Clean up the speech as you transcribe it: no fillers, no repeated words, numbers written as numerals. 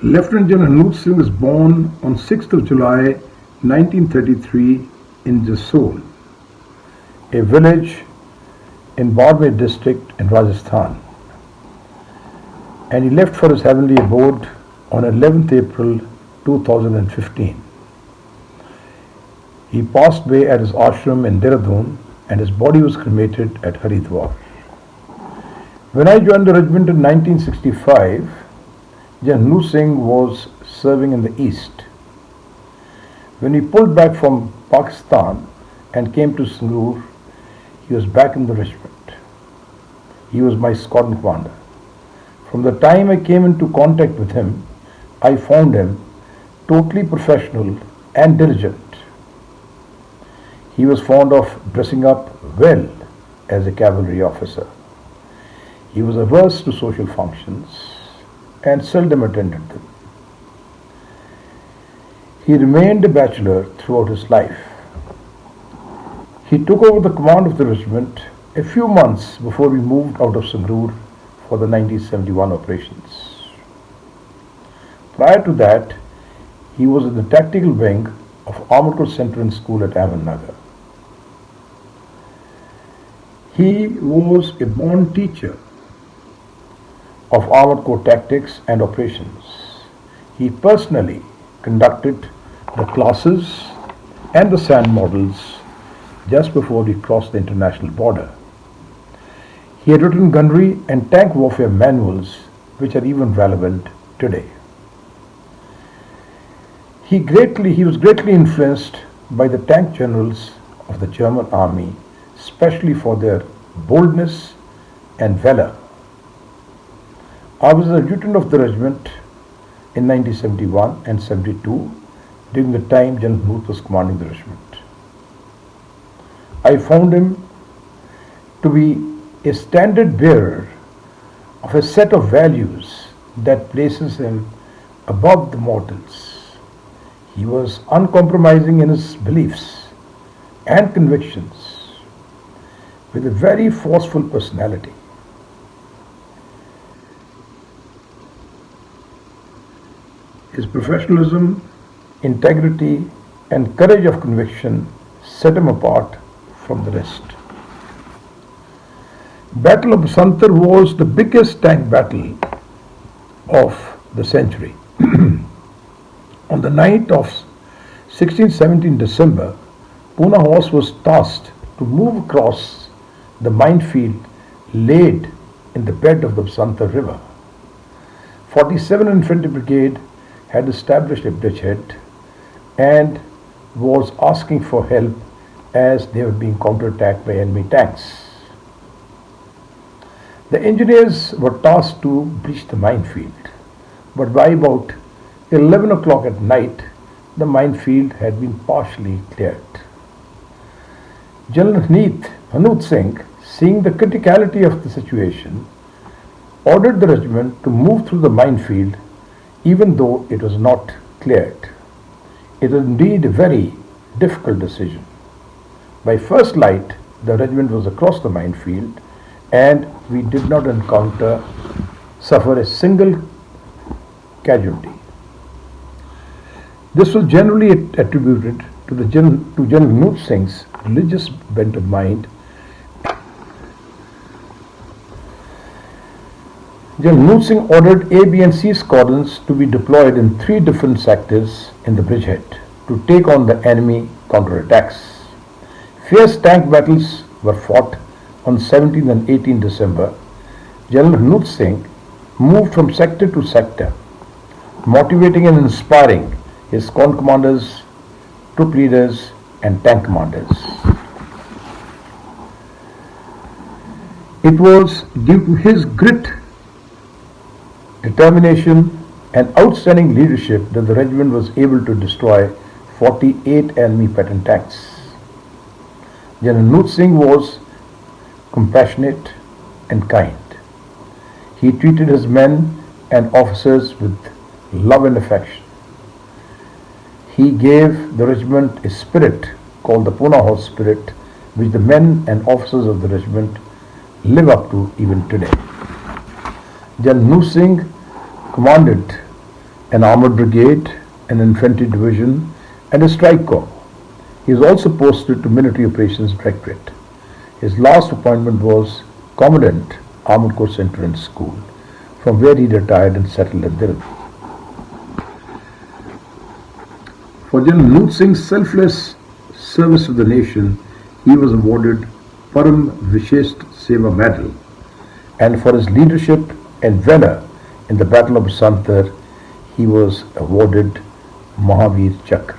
Lt.Gen Hanut Singh was born on 6th of July 1933 in Jassol, a village in Barmer district in Rajasthan, and he left for his heavenly abode on 11th April 2015. He passed away at his ashram in Dehradun and his body was cremated at Haridwar. When I joined the regiment in 1965, Gen Hanut Singh was serving in the east. When he pulled back from Pakistan and came to Sangrur, he was back in the regiment. He was my squadron commander. From the time I came into contact with him, I found him totally professional and diligent. He was fond of dressing up well as a cavalry officer. He was averse to social functions and seldom attended them. He remained a bachelor throughout his life. He took over the command of the regiment a few months before we moved out of Sangrur for the 1971 operations. Prior to that, he was in the tactical wing of Armour Center and School at Ahmednagar. He was a born teacher of Armored Corps tactics and operations. He personally conducted the classes and the sand models just before we crossed the international border. He had written gunnery and tank warfare manuals which are even relevant today. He was greatly influenced by the tank generals of the German army, especially for their boldness and valor. I was a lieutenant of the regiment in 1971 and 72 during the time Gen Hanut was commanding the regiment. I found him to be a standard bearer of a set of values that places him above the mortals. He was uncompromising in his beliefs and convictions with a very forceful personality. His professionalism, integrity, and courage of conviction set him apart from the rest. Battle of Basantar was the biggest tank battle of the century. On the night of 16-17 December, Poona Horse was tasked to move across the minefield laid in the bed of the Basantar river. 47 Infantry Brigade had established a bridgehead and was asking for help as they were being counterattacked by enemy tanks. The engineers were tasked to breach the minefield, but by about 11 o'clock at night, the minefield had been partially cleared. General Hanut Singh, seeing the criticality of the situation, ordered the regiment to move through the minefield even though it was not cleared. It was indeed a very difficult decision. By first light, the regiment was across the minefield and we did not suffer a single casualty. This was generally attributed to General Hanut Singh's religious bent of mind. General Hanut Singh ordered A, B and C squadrons to be deployed in 3 different sectors in the bridgehead to take on the enemy counterattacks. Fierce tank battles were fought on 17 and 18 December. General Hanut Singh moved from sector to sector, motivating and inspiring his squadron commanders, troop leaders and tank commanders. It was due to his grit, determination and outstanding leadership that the regiment was able to destroy 48 enemy pattern tanks. General Hanut Singh was compassionate and kind. He treated his men and officers with love and affection. He gave the regiment a spirit called the Poona Horse spirit, which the men and officers of the regiment live up to even today. General Hanut Singh commanded an armored brigade, an infantry division, and a strike corps. He was also posted to Military Operations Directorate. His last appointment was Commandant, Armored Corps Entrance School, from where he retired and settled at Delhi. For General Hanut Singh's selfless service to the nation, he was awarded Vishest Seva Medal, and for his leadership and valor in the Battle of Basantar, he was awarded Mahavir Chakra.